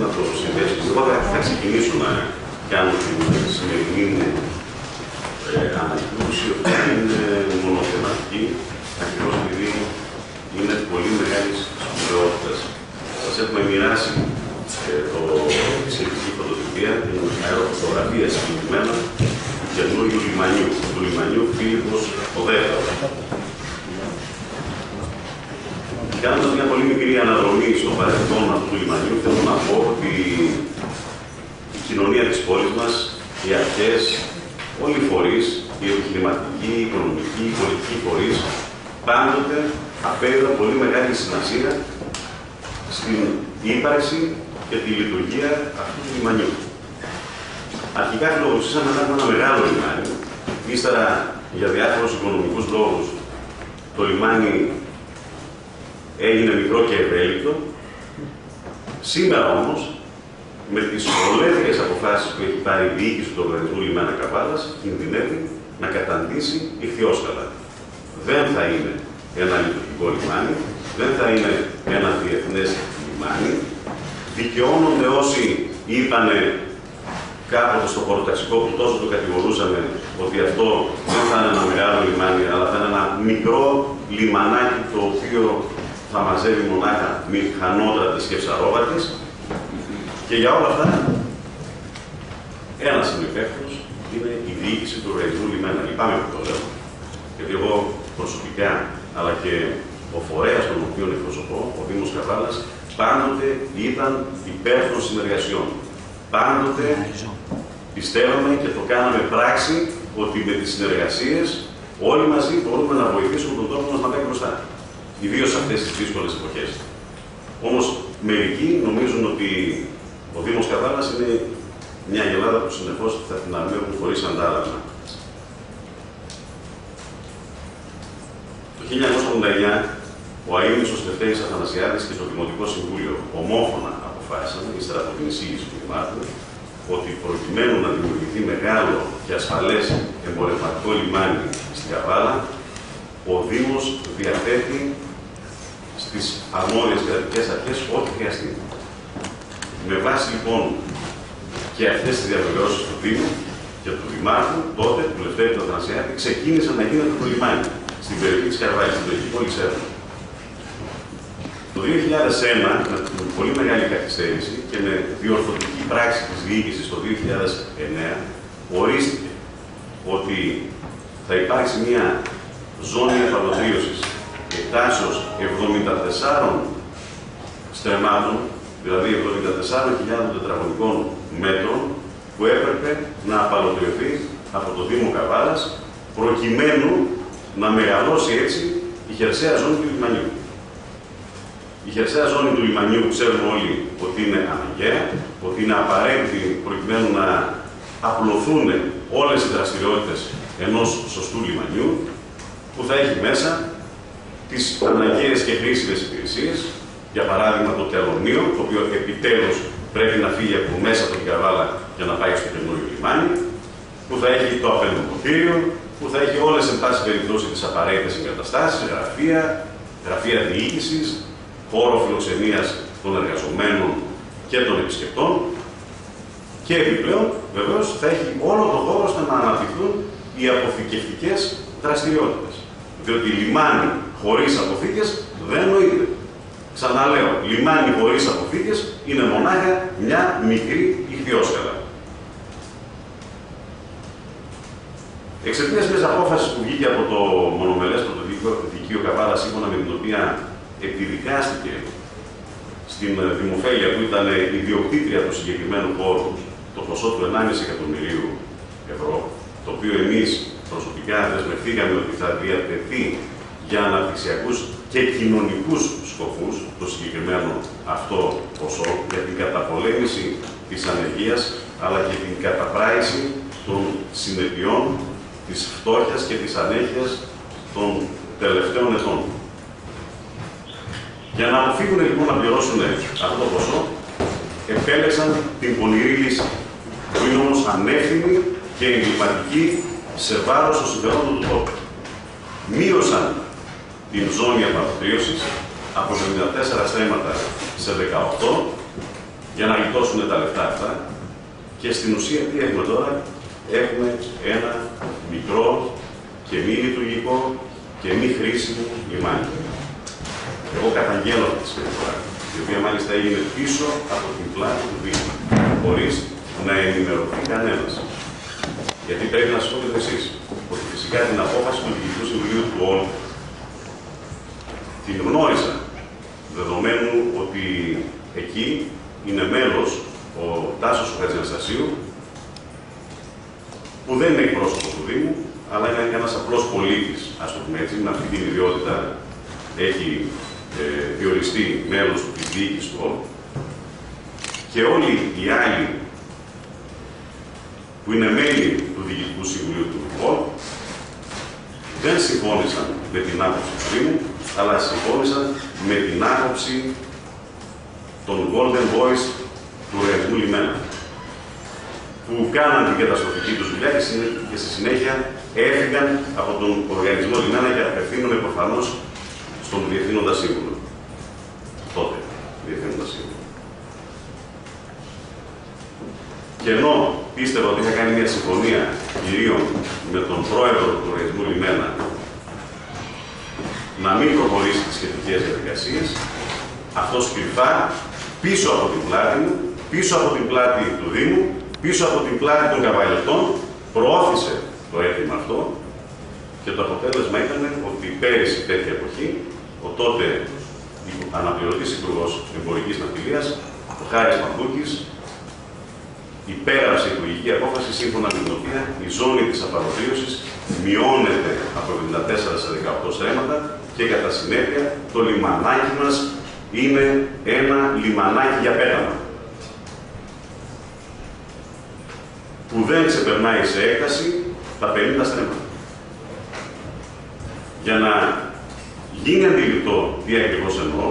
να το συνδέσω. Εγώ θα ξεκινήσω να κάνω την σημερινή μου ανακοίνωση, ότι είναι μονοθεματική, ακριβώς επειδή είναι πολύ μεγάλη σπουδαιότητα. Σας έχουμε μοιράσει τη σχετική φωτοτυπία, την αεροφωτογραφία συγκεκριμένα του καινούριου λιμανιού, του λιμανιού Φίλιππος ο Δεύτερος. Κάνοντας μια πολύ μικρή αναδρομή στο παρελθόν αυτού του λιμανιού, θέλω να πω ότι η κοινωνία της πόλης μας, οι αρχές, όλοι οι φορείς, οι επιχειρηματικοί, οι οικονομικοί, οι πολιτικοί φορείς, πάντοτε απέδιδαν πολύ μεγάλη σημασία στην ύπαρξη και τη λειτουργία αυτού του λιμανιού. Αρχικά φιλοδοξήσαμε να έχουμε ένα μεγάλο λιμάνι, ύστερα για διάφορους οικονομικούς λόγους το λιμάνι έγινε μικρό και ευέλικτο. Σήμερα όμως, με τις ολέθριες αποφάσεις που έχει πάρει η διοίκηση του οργανισμού Λιμένα Καβάλας, κινδυνεύει να καταντήσει ιχθυόσκαλα. Δεν θα είναι ένα λειτουργικό λιμάνι, δεν θα είναι ένα διεθνές λιμάνι. Δικαιώνονται όσοι είπανε κάποτε στο χωροταξικό που τόσο το κατηγορούσαμε ότι αυτό δεν θα είναι ένα μεγάλο λιμάνι, αλλά θα είναι ένα μικρό λιμανάκι το οποίο θα μαζεύει μονάχα μηχανότρατες και ψαρόβατες. Και για όλα αυτά, ένας είναι υπεύθυνος, είναι η διοίκηση του οργανισμού Λιμένα. Λυπάμαι που το λέω, γιατί εγώ προσωπικά, αλλά και ο φορέας τον οποίο εκπροσωπώ, ο Δήμος Καβάλας, πάντοτε ήταν υπεύθυνος συνεργασιών. Πάντοτε πιστεύαμε και το κάναμε πράξη ότι με τις συνεργασίες όλοι μαζί μπορούμε να βοηθήσουμε τον τόπο μας να πάει μπροστά. Ιδίως σε αυτές τις δύσκολες εποχές. Όμως, μερικοί νομίζουν ότι ο Δήμος Καβάλας είναι μια Ελλάδα που συνεχώς θα την αρμέγουν χωρίς αντάλλαγμα. Το 1989, ο αείμνηστος Λευτέρης Αθανασιάδης και το Δημοτικό Συμβούλιο ομόφωνα αποφάσισαν, ύστερα από την εισήγηση του Δημάρχου, ότι προκειμένου να δημιουργηθεί μεγάλο και ασφαλές εμπορευματικό λιμάνι στην Καβάλα, ο Δήμος διαθέτει στις αρμόδιες κρατικές αρχές ό,τι χρειαστεί. Με βάση λοιπόν και αυτές τις διαβεβαιώσεις του Δήμου και του Δημάρχου, τότε του Λευτέρη του Αθανασιάδη, ξεκίνησε να γίνεται το λιμάνι στην περιοχή της Καρβάλης, στην περιοχή πόλης Έρνου. Το 2001, με πολύ μεγάλη καθυστέρηση και με διορθωτική πράξη της διοίκησης το 2009, ορίστηκε ότι θα υπάρξει μια ζώνη επαλωτρίωσης εκτάσεως 74 στρεμμάτων, δηλαδή 74.000 τετραγωνικών μέτρων, που έπρεπε να απαλωτριωθεί από το Δήμο Καβάλας, προκειμένου να μεγαλώσει έτσι η χερσαία ζώνη του λιμανιού. Η χερσαία ζώνη του λιμανιού ξέρουμε όλοι ότι είναι αναγκαία, ότι είναι απαραίτητη προκειμένου να απλωθούν όλες οι δραστηριότητες ενός σωστού λιμανιού, που θα έχει μέσα τις αναγκαίες και χρήσιμες υπηρεσίες, για παράδειγμα το τελωνείο, το οποίο επιτέλους πρέπει να φύγει από μέσα από την Καβάλα για να πάει στο καινούριο λιμάνι, που θα έχει το απελευθερωτήριο, που θα έχει όλες εν πάση περιπτώσει τις απαραίτητες εγκαταστάσεις, γραφεία διοίκησης, χώρο φιλοξενίας των εργαζομένων και των επισκεπτών, και επιπλέον βεβαίως θα έχει όλο τον χώρο ώστε να αναπτυχθούν οι αποθηκευτικές δραστηριότητες. Διότι λιμάνι χωρίς αποθήκες δεν νοείται. Ξαναλέω, λιμάνι χωρίς αποθήκες είναι μονάχα μια μικρή ιχθυόσκαλα. Εξαιτίας μιας απόφασης που βγήκε από το μονομελές πρωτοδικείο Καβάλα, σύμφωνα με την οποία επιδικάστηκε στην δημοφέλεια που ήταν ιδιοκτήτρια του συγκεκριμένου χώρου το ποσό του 1,5 εκατομμυρίου ευρώ, το οποίο εμείς προσωπικά δεσμευθήκαμε ότι θα διατεθεί για αναπτυξιακούς και κοινωνικούς σκοπούς, το συγκεκριμένο αυτό ποσό, για την καταπολέμηση της ανεργίας, αλλά και την καταπράηση των συνεπειών της φτώχειας και της ανέχειας των τελευταίων ετών. Για να αποφύγουν λοιπόν να πληρώσουν αυτό το ποσό, επέλεξαν την πονηρή λύση, που είναι όμως ανεύθυνη και εγκληματική σε βάρος των συμφερόντων του τόπου. Μείωσαν την ζώνη απαλωτρίωσης από 74 στρέμματα σε 18 για να γλιτώσουν τα λεφτά αυτά. Και στην ουσία τι έχουμε τώρα? Έχουμε ένα μικρό και μη λειτουργικό και μη χρήσιμο λιμάνι. Εγώ καταγγέλω αυτή τη συμπεριφορά, η οποία μάλιστα έγινε πίσω από την πλάτη του Δήμου, χωρίς να ενημερωθεί κανένας. Γιατί πρέπει να σας πω και το εξής, ότι φυσικά την απόφαση του Διοικητικού Συμβουλίου του ΟΛΚ την γνώρισα, δεδομένου ότι εκεί είναι μέλος ο Τάσος Χατζηαναστασίου, που δεν είναι εκπρόσωπος του Δήμου, αλλά είναι ένας απλός πολίτης, ας το πούμε έτσι, με αυτή την ιδιότητα έχει διοριστεί μέλος της διοίκησης του ΟΛΚ, και όλοι οι άλλοι που είναι μέλη του Διοικητικού Συμβουλίου του ΟΛΚ δεν συμφώνησαν με την άποψη του Δήμου, αλλά συμφώνησαν με την άποψη των Golden Boys του Οργανισμού Λιμένα, που κάναν την καταστροφική τους δουλειά και στη συνέχεια έφυγαν από τον Οργανισμό Λιμένα και απευθύνονται προφανώς στον Διευθύνοντα Σύμβουλο. Τότε, Διευθύνοντα Σύμβουλο. Και ενώ πίστευα ότι είχα κάνει μια συμφωνία κυρίων με τον πρόεδρο του Οργανισμού Λιμένα να μην προχωρήσει τις σχετικές διαδικασίες, αυτός κρυφά, πίσω από την πλάτη μου, πίσω από την πλάτη του Δήμου, πίσω από την πλάτη των καβαλιωτών, προώθησε το αίτημα αυτό, και το αποτέλεσμα ήταν ότι πέρυσι τέτοια εποχή, ο τότε αναπληρωτής Υπουργός Εμπορικής Ναυτιλίας, ο Χάρης Μανδούκης, υπέγραψε υπουργική απόφαση σύμφωνα με την οποία η ζώνη της απαλωτρίωσης μειώνεται από 74 σε 18 στρέμματα και κατά συνέπεια το λιμανάκι μας είναι ένα λιμανάκι για πέταμα, που δεν ξεπερνάει σε έκταση τα 50 στρέμματα. Για να γίνει αντιληπτό τι ακριβώς εννοώ,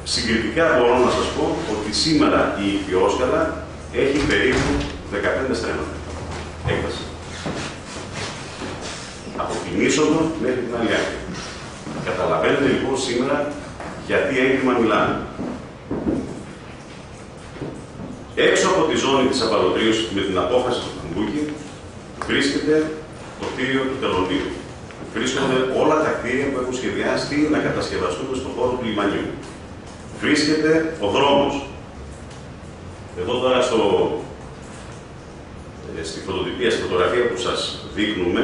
συγκριτικά μπορώ να σας πω ότι σήμερα η Ιππιόσκαλα έχει περίπου 15 στρέμματα έκταση. Από την είσοδο μέχρι την άλλη άκρη. Καταλαβαίνετε λοιπόν σήμερα γιατί έγκλημα μιλάμε. Έξω από τη ζώνη της απαλωτρίωσης με την απόφαση του Κουμπούκη βρίσκεται το κτίριο του Τελωνίου. Βρίσκονται όλα τα κτίρια που έχουν σχεδιάσει να κατασκευαστούν στον χώρο του λιμανιού. Βρίσκεται ο δρόμος. Εδώ τώρα στη φωτοτυπία, στη φωτογραφία που σας δείχνουμε,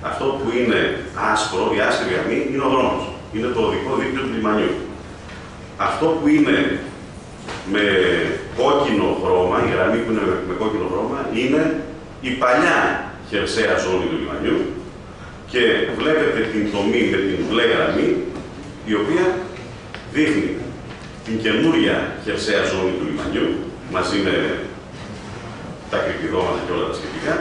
αυτό που είναι άσπρο, η άσπρη γραμμή, είναι ο δρόμος. Είναι το οδικό δίκτυο του λιμανιού. Αυτό που είναι με κόκκινο χρώμα, η γραμμή που είναι με κόκκινο χρώμα, είναι η παλιά χερσαία ζώνη του λιμανιού, και βλέπετε την τομή με την μπλε γραμμή, η οποία δείχνει την καινούρια χερσαία ζώνη του λιμανιού, μαζί με τα κρυπηδώματα και όλα τα σχετικά.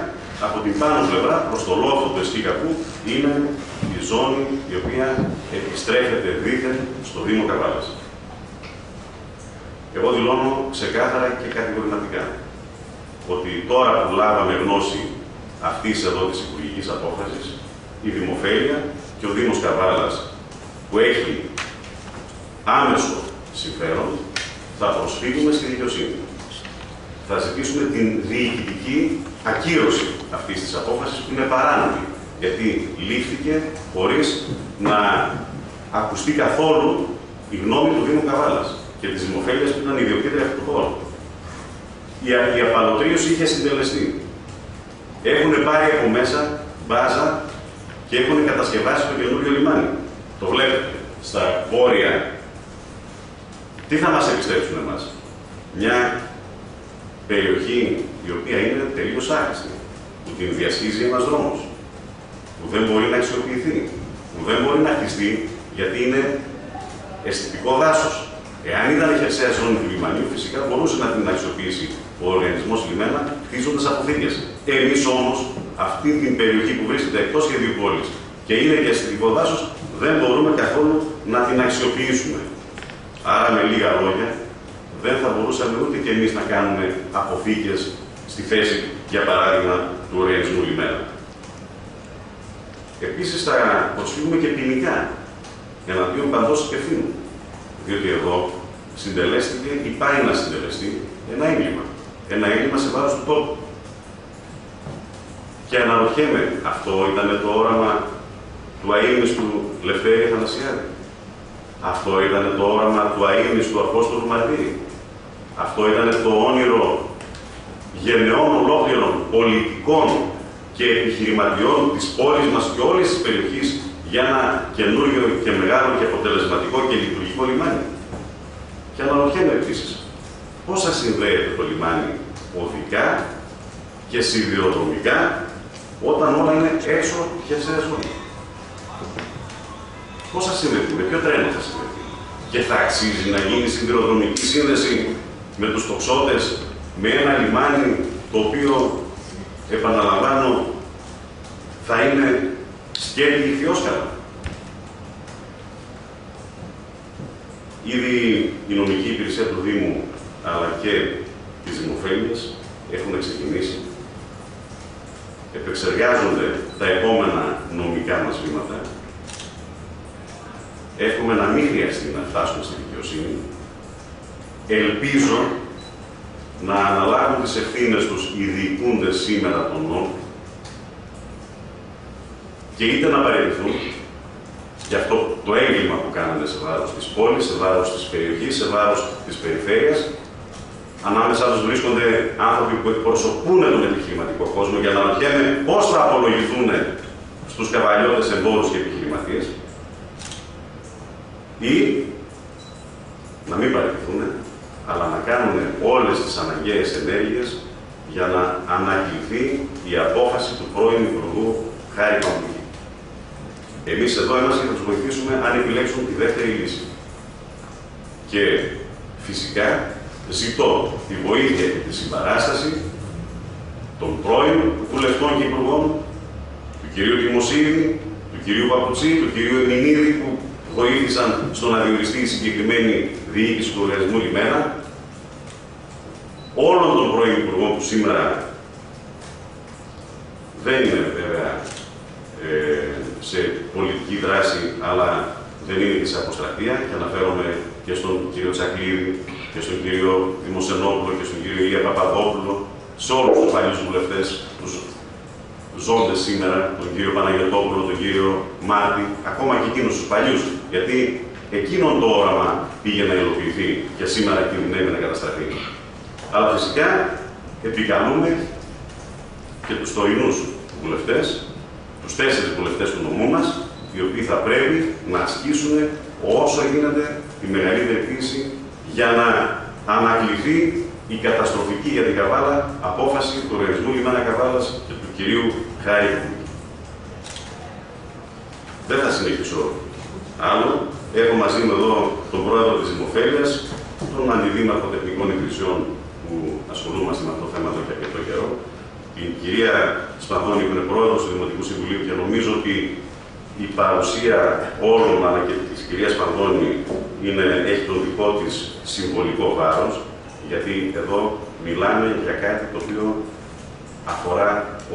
Από την πάνω πλευρά, προς το λόφο του Εσκίκαπου, είναι η ζώνη η οποία επιστρέφεται δίθεν στο Δήμο Καβάλας. Εγώ δηλώνω ξεκάθαρα και κατηγορηματικά ότι τώρα που λάβαμε γνώση αυτής εδώ της υπουργικής απόφασης, η Δημοφέλεια και ο Δήμος Καβάλας, που έχει άμεσο συμφέρον, θα προσφύγουμε στη δικαιοσύνη. Θα ζητήσουμε την διοικητική ακύρωση αυτής της απόφασης, που είναι παράνομη, γιατί λήφθηκε χωρίς να ακουστεί καθόλου η γνώμη του Δήμου Καβάλας και της Δημοφέλειας που ήταν ιδιοκτήτρια αυτού του χώρου. Η απαλωτρίωση είχε συντελεστεί. Έχουν πάρει από μέσα μπάζα και έχουν κατασκευάσει το καινούριο λιμάνι. Το βλέπετε στα βόρεια. Τι θα μας επιστρέψουν εμάς? Μια περιοχή η οποία είναι τελείως άχρηστη, που την διασχίζει ένας δρόμος, που δεν μπορεί να αξιοποιηθεί, που δεν μπορεί να χτιστεί γιατί είναι αισθητικό δάσος. Εάν ήταν η χερσαία ζώνη του λιμανιού, φυσικά μπορούσε να την αξιοποιήσει ο Οργανισμός Λιμένα, χτίζοντας αποθήκες. Εμείς όμως, αυτή την περιοχή που βρίσκεται εκτός σχεδίου πόλης και είναι και αισθητικό δάσος, δεν μπορούμε καθόλου να την αξιοποιήσουμε. Άρα, με λίγα λόγια, δεν θα μπορούσαμε ούτε και εμείς να κάνουμε αποθήκες στη θέση, για παράδειγμα, του Οργανισμού Λιμένα. Επίσης, θα προσφύγουμε και ποινικά εναντίον παντός υπευθύνου. Διότι εδώ, συντελέστηκε ή πάει να συντελεστεί ένα έγκλημα. Ένα έγκλημα σε βάρος του τόπου. Και αναρωτιέμαι, αυτό ήταν το όραμα του αείμνηστου Λευτέρη Αθανασιάδη? Αυτό ήταν το όραμα του αείμνηστου Απόστολου Μαρτύρη? Αυτό ήταν το όνειρο γενεών ολόκληρων πολιτικών και επιχειρηματιών της πόλης μας και όλης της περιοχής για ένα καινούριο και μεγάλο και αποτελεσματικό και λειτουργικό λιμάνι? Και αναρωτιέμαι επίσης, πώς θα συνδέεται το λιμάνι οδικά και σιδηροδρομικά όταν όλα είναι έξω και σε ζώνη? Πώς θα συνδεθεί, με ποιο τρένο θα συνδεθεί? Και θα αξίζει να γίνει σιδηροδρομική σύνδεση με τους τοξότες, με ένα λιμάνι το οποίο, επαναλαμβάνω, θα είναι σκέλη ηχθιόσκαλα? Ήδη η νομική υπηρεσία του Δήμου αλλά και της Δημοφέλειας έχουν ξεκινήσει, επεξεργάζονται τα επόμενα νομικά μας βήματα. Εύχομαι να μην χρειαστεί να φτάσουμε στη δικαιοσύνη. Ελπίζω να αναλάβουν τις ευθύνες τους οι διοικούντες σήμερα των νόμων και είτε να παραιτηθούν για αυτό το έγκλημα που κάνανε σε βάρος της πόλης, σε βάρος της περιοχής, σε βάρος της περιφέρειας. Ανάμεσά τους βρίσκονται άνθρωποι που εκπροσωπούν τον επιχειρηματικό κόσμο για να ρωτιέμαι πώς θα απολογηθούν στους καβαλιώτες εμπόρους και επιχειρηματίες, ή να μην παραιτηθούν, αλλά να κάνουν όλες τις αναγκαίες ενέργειες για να ανακληθεί η απόφαση του πρώην Υπουργού Χάρη Παμπλουκή. Εμείς εδώ είμαστε για να τους βοηθήσουμε αν επιλέξουν τη δεύτερη λύση. Και φυσικά ζητώ τη βοήθεια και τη συμπαράσταση των πρώην βουλευτών και υπουργών, του κυρίου Δημοσίδη, του κυρίου Παπουτσί, του κυρίου Εμινίδη, που βοήθησαν στο να διοριστεί η συγκεκριμένη διοίκηση του Οργανισμού Λιμένα, όλων των πρώην υπουργών που σήμερα δεν είναι βέβαια σε πολιτική δράση, αλλά δεν είναι και σε αποστρατεία, και αναφέρομαι και στον κύριο Τσακλίδη, και στον κύριο Δημοσενόπουλο, και στον κύριο Ηλία Παπαδόπουλο, σε όλους τους παλιούς βουλευτές, τους ζώντες σήμερα, τον κύριο Παναγιωτόπουλο, τον κύριο Μάρτη, ακόμα και εκείνους τους παλιούς, γιατί εκείνον το όραμα πήγε να υλοποιηθεί και σήμερα κινδυνεύει να καταστραφεί. Αλλά φυσικά επικαλούμε και τους τωρινούς βουλευτές, τους 4 βουλευτές του νομού μας, οι οποίοι θα πρέπει να ασκήσουν όσο γίνεται τη μεγαλύτερη πίεση για να ανακληθεί η καταστροφική για την Καβάλα απόφαση του Οργανισμού Λιμένα Καβάλας και του κυρίου Χάρη. Δεν θα συνεχίσω άλλο. Έχω μαζί μου εδώ τον πρόεδρο της Δημοφέλειας, τον αντιδήμαρχο τεχνικών υπηρεσιών που ασχολούμαστε με αυτό το θέμα εδώ και αρκετό καιρό, την κυρία Σπανδώνη, που είναι πρόεδρος του Δημοτικού Συμβουλίου, και νομίζω ότι η παρουσία όλων, αλλά και της κυρίας Σπανδώνη, έχει τον δικό της συμβολικό βάρος, γιατί εδώ μιλάμε για κάτι το οποίο αφορά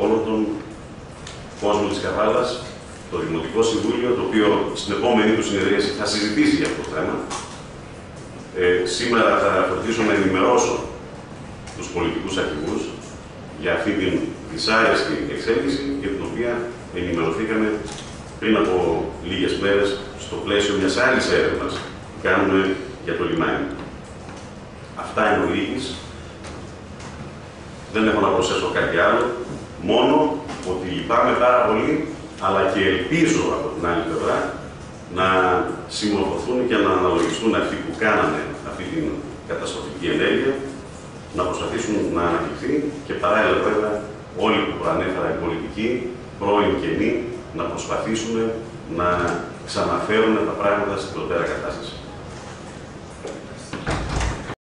όλο τον κόσμο της Καβάλας, το Δημοτικό Συμβούλιο, το οποίο στην επόμενη του συνεδρίαση θα συζητήσει για αυτό το θέμα. Σήμερα θα φροντίσω να ενημερώσω τους πολιτικούς αρχηγούς για αυτή την δυσάρεστη εξέλιξη, για την οποία ενημερωθήκαμε πριν από λίγες μέρες στο πλαίσιο μιας άλλης έρευνας που κάνουμε για το λιμάνι. Αυτά εν ολίγης. Δεν έχω να προσθέσω κάτι άλλο, μόνο ότι λυπάμαι πάρα πολύ, αλλά και ελπίζω από την άλλη πλευρά να συμμορφωθούν και να αναλογιστούν αυτοί που κάνανε αυτή την καταστροφική ενέργεια, να προσπαθήσουν να ανακληθεί, και παράλληλα βέβαια όλοι που προανέφερα, οι πολιτικοί, πρώην και νυ, να προσπαθήσουν να ξαναφέρουν τα πράγματα στην προτέρα κατάσταση.